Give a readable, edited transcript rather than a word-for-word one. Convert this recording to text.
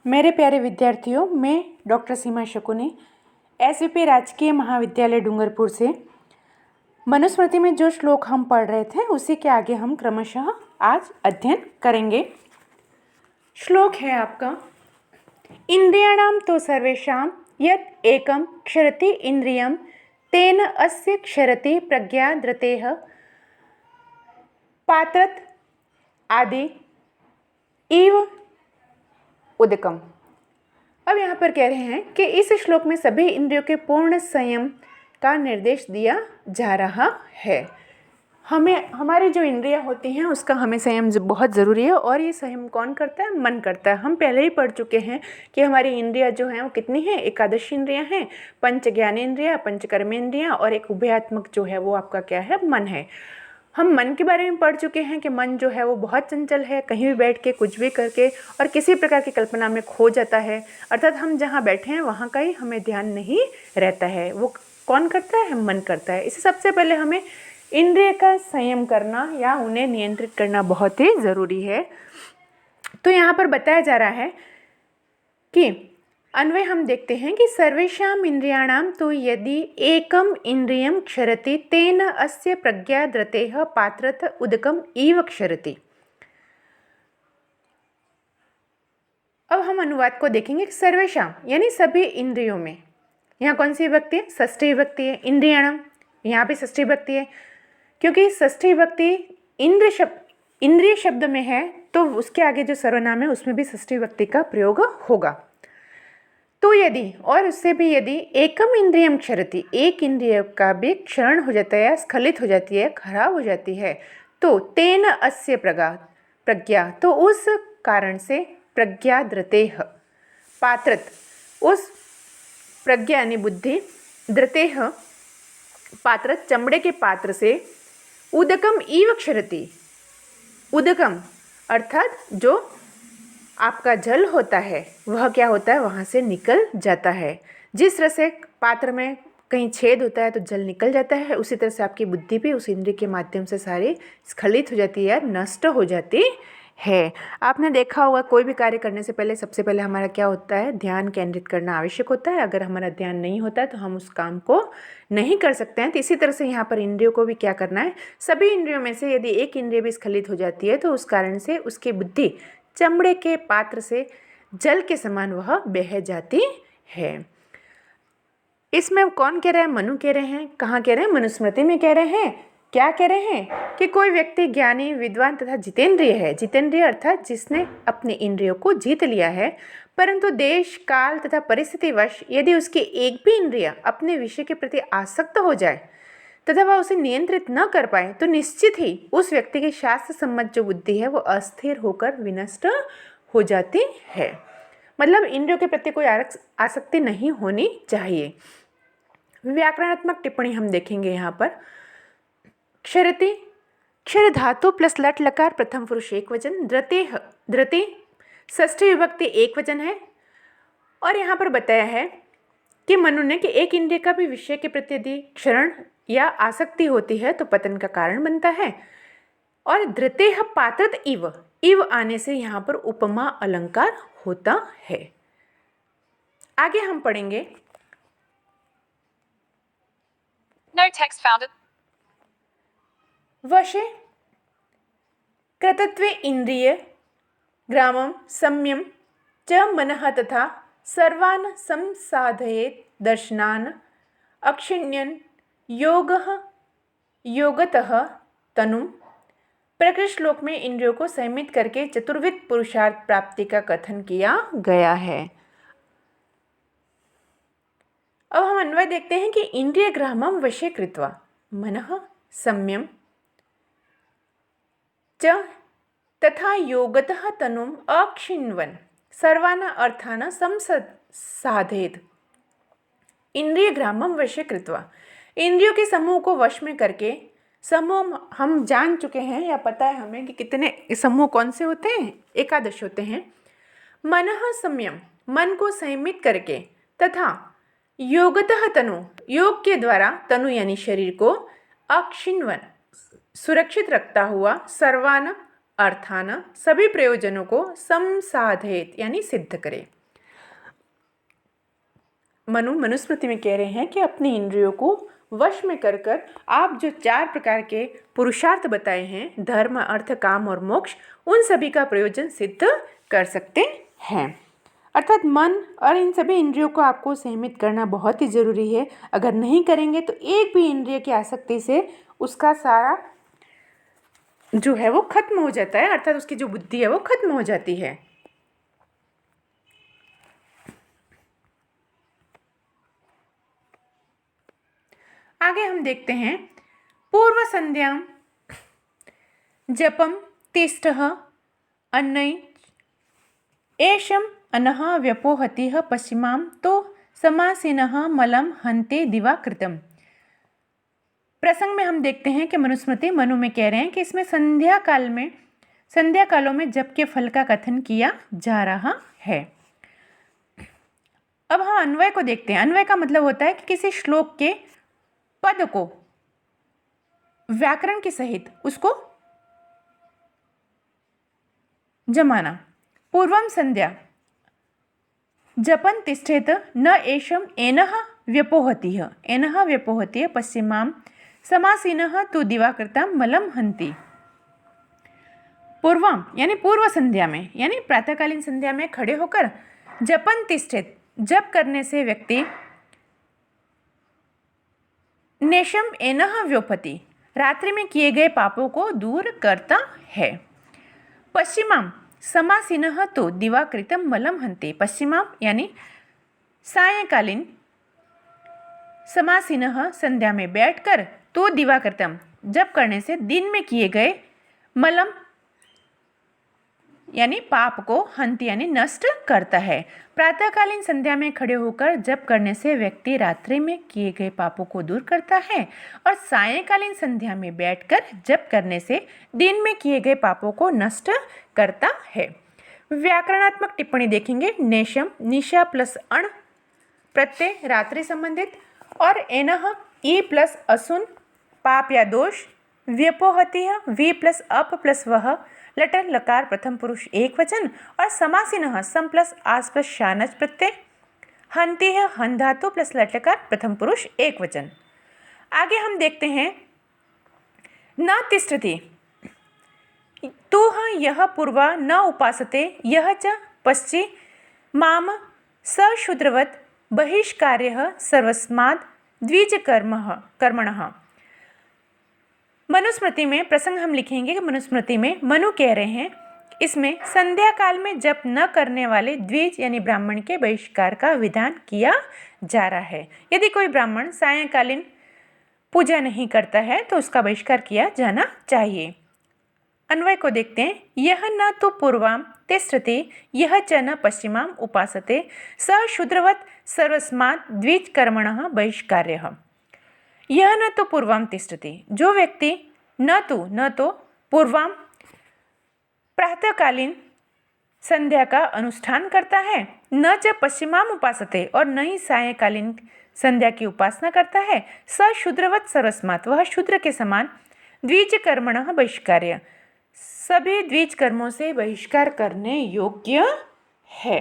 मेरे प्यारे विद्यार्थियों, मैं डॉक्टर सीमा शकुनी एसवीपी राजकीय महाविद्यालय डूंगरपुर से मनुस्मृति में जो श्लोक हम पढ़ रहे थे उसी के आगे हम क्रमशः आज अध्ययन करेंगे। श्लोक है आपका, इंद्रियाणाम तो सर्वेषां यत् एकं क्षरति इंद्रियं तेन अस्य क्षरति प्रज्ञा धृतेः पात्रत आदि इव उदकम। अब यहाँ पर कह रहे हैं कि इस श्लोक में सभी इंद्रियों के पूर्ण संयम का निर्देश दिया जा रहा है। हमारी जो इंद्रियां होती हैं उसका हमें संयम बहुत ज़रूरी है। और ये संयम कौन करता है? मन करता है। हम पहले ही पढ़ चुके हैं कि हमारी इंद्रियां जो हैं वो कितनी हैं? एकादश इंद्रियां हैं, पंच ज्ञानेंद्रियां, पंच कर्मेंद्रियां और एक उभयात्मक जो है वो आपका क्या है? मन है। हम मन के बारे में पढ़ चुके हैं कि मन जो है वो बहुत चंचल है, कहीं भी बैठ के कुछ भी करके और किसी प्रकार की कल्पना में खो जाता है। अर्थात हम जहाँ बैठे हैं वहाँ का ही हमें ध्यान नहीं रहता है। वो कौन करता है? मन करता है। इसे सबसे पहले हमें इंद्रिय का संयम करना या उन्हें नियंत्रित करना बहुत ही ज़रूरी है। तो यहाँ पर बताया जा रहा है कि अन्वय हम देखते हैं कि सर्वेषाम इंद्रियाणाम तो यदि एकम इंद्रियम क्षरति तेन अस्य प्रज्ञा धृतेः पात्रत उदकम इव क्षरति। अब हम अनुवाद को देखेंगे। सर्वेषाम यानी सभी इंद्रियों में, यहाँ कौन सी विभक्ति है? षष्ठी विभक्ति है। इंद्रियाणाम यहाँ भी षष्ठी विभक्ति है, क्योंकि षष्ठी विभक्ति इंद्रिय शब्द में है तो उसके आगे जो सर्वनाम है उसमें भी षष्ठी विभक्ति का प्रयोग होगा। तो यदि और उससे भी यदि एकम इंद्रियम क्षरति, एक इंद्रिय का भी क्षरण हो जाता है, स्खलित हो जाती है, खराब हो जाती है, तो तेन अस्य प्रज्ञा, तो उस कारण से प्रज्ञा धृतेः पात्रत, उस प्रज्ञा यानी बुद्धि, धृतेः पात्रत चमड़े के पात्र से, उदकम इव क्षरति, उदकम अर्थात जो आपका जल होता है वह क्या होता है? वहाँ से निकल जाता है। जिस तरह से पात्र में कहीं छेद होता है तो जल निकल जाता है, उसी तरह से आपकी बुद्धि भी उस इंद्रिय के माध्यम से सारी स्खलित हो जाती है, नष्ट हो जाती है। आपने देखा होगा कोई भी कार्य करने से पहले सबसे पहले हमारा क्या होता है? ध्यान केंद्रित करना आवश्यक होता है। अगर हमारा ध्यान नहीं होता है तो हम उस काम को नहीं कर सकते हैं। तो इसी तरह से यहाँ पर इंद्रियों को भी क्या करना है? सभी इंद्रियों में से यदि एक इंद्रिय भी स्खलित हो जाती है तो उस कारण से उसकी बुद्धि चमड़े के पात्र से जल के समान वह बह जाती है। इसमें कौन कह रहा है? मनु कह रहे हैं। कहाँ कह रहे हैं? मनुस्मृति में कह रहे हैं। क्या कह रहे हैं? कि कोई व्यक्ति ज्ञानी, विद्वान तथा जितेंद्रिय है। जितेंद्रिय अर्थात जिसने अपने इंद्रियों को जीत लिया है, परंतु देश, काल तथा परिस्थितिवश यदि उसकी एक भी इंद्रिय अपने विषय के प्रति आसक्त हो जाए तथा वह उसे नियंत्रित न कर पाए तो निश्चित ही उस व्यक्ति की शास्त्र सम्मत जो बुद्धि है वो अस्थिर होकर विनष्ट हो जाती है। मतलब इंद्रियों के प्रति कोई आसक्ति नहीं होनी चाहिए। व्याकरणात्मक टिप्पणी हम देखेंगे यहाँ पर। क्षरति, क्षर धातु प्लस लट लकार प्रथम पुरुष एक वचन, धृतेः, धृति षष्ठी विभक्ति एक वचन है। और यहाँ पर बताया है कि मनु ने कि एक इंद्रिय का भी विषय के प्रति यदि क्षरण या आसक्ति होती है तो पतन का कारण बनता है। और धृतेः पात्रत इव, इव आने से यहाँ पर उपमा अलंकार होता है। आगे हम पढ़ेंगे। No text found. वशे कृतत्वे इंद्रिय ग्रामं सम्यम च मनः तथा सर्वान् संसाधयेत् दर्शनान् अक्षिण्यन् योगतः तनुम। प्रकृत श्लोक में इंद्रियों को संयमित करके चतुर्विध पुरुषार्थ प्राप्ति का कथन किया गया है। अब हम अन्वय देखते हैं कि इंद्रिय ग्रामं वशे कृत्वा मनः सम्यम च तथा योगतः तनुम अक्षिण्वन् सर्वान् अर्थान् संसाधयेत्। इंद्रिय ग्रामं वशे कृत्वा, इंद्रियों के समूह को वश में करके, समूह हम जान चुके हैं या पता है हमें कि कितने समूह कौन से होते हैं? एकादश होते हैं। मनः संयम, मन को संयमित करके, तथा योगतः तनु, योग के द्वारा तनु यानी शरीर को, अक्षिण्वन् सुरक्षित रखता हुआ, सर्वान अर्थान सभी प्रयोजनों को संसाधयेत यानी सिद्ध करे। मनुस्मृति में कह रहे हैं कि अपनी इंद्रियों को वश में कर कर आप जो 4 प्रकार के पुरुषार्थ बताए हैं, धर्म, अर्थ, काम और मोक्ष, उन सभी का प्रयोजन सिद्ध कर सकते हैं। अर्थात मन और इन सभी इंद्रियों को आपको संयमित करना बहुत ही ज़रूरी है। अगर नहीं करेंगे तो एक भी इंद्रिय की आसक्ति से उसका सारा जो है वो खत्म हो जाता है, अर्थात उसकी जो बुद्धि है वो खत्म हो जाती है। आगे हम देखते हैं पूर्व संध्यां जपम तिष्ठः अन्नै एषम अनः व्यपोहतिः पश्चिमां तो समासीनः मलम हन्ते दिवाकृतम। प्रसंग में हम देखते हैं कि मनुस्मृति मनु में कह रहे हैं कि इसमें संध्या कालों में जप के फल का कथन किया जा रहा है। अब हम अन्वय को देखते हैं। अन्वय का मतलब होता है कि किसी श्लोक के पद को व्याकरण के सहित उसको जमाना। पूर्वम संध्या जपन तिष्ठेत न एषम एनः व्यपोहतिः एनः व्यपोहतिः पश्चिमां समासीनः तु दिवाकृतां मलम हन्ति। पूर्वम यानी पूर्व संध्या में यानी प्रातःकालीन संध्या में खड़े होकर जपन तिष्ठेत जप करने से व्यक्ति नेशम एनः व्योपति रात्रि में किए गए पापों को दूर करता है। पश्चिमाम समासीनः तो दिवाकृतम मलम हन्ति। पश्चिमाम यानी सायंकालीन समासीनः संध्या में बैठकर तो दिवाकृतम जप करने से दिन में किए गए मलम यानी पाप को हन्ति यानी नष्ट करता है। प्रातःकालीन संध्या में खड़े होकर जप करने से व्यक्ति रात्रि में किए गए पापों को दूर करता है और सायंकालीन संध्या में बैठकर जप करने से दिन में किए गए पापों को नष्ट करता है। व्याकरणात्मक टिप्पणी देखेंगे। नेशम निशा प्लस अण प्रत्यय रात्रि संबंधित और एनः ई प्लस असुन पाप या दोष, व्यपोहतिः वी प्लस अप प्लस वह लटर लकार प्रथम पुरुष एक वचन और समासीनः सम प्लस आस प्लस शानच प्रत्यय, हन्तिः हन धातु प्लस लटकार प्रथम पुरुष एक वचन। आगे हम देखते हैं न तिष्ठति तुह यह पूर्वा न उपासते यह च पश्चि माम सशूद्रवत् बहिष्कार्यः सर्वस्माद् द्विज कर्मणः। मनुस्मृति में प्रसंग हम लिखेंगे कि मनुस्मृति में मनु कह रहे हैं इसमें संध्या काल में जप न करने वाले द्विज यानी ब्राह्मण के बहिष्कार का विधान किया जा रहा है। यदि कोई ब्राह्मण सायंकालीन पूजा नहीं करता है तो उसका बहिष्कार किया जाना चाहिए। अन्वय को देखते हैं। यह न तो पूर्वां तिष्ठति यह च न पश्चिमां उपासते स शूद्रवत् सर्वस्मात् द्विज कर्मणः बहिष्कार्यः। यह न तो पूर्वां तिष्ठति जो व्यक्ति न तो पूर्वां प्रातःकालीन संध्या का अनुष्ठान करता है, न च पश्चिमां उपासते और न ही सायंकालीन संध्या की उपासना करता है, स शूद्रवत् सर्वस्मात् वह शूद्र के समान द्विज कर्मणः बहिष्कार्य सभी द्विज कर्मों से बहिष्कार करने योग्य है।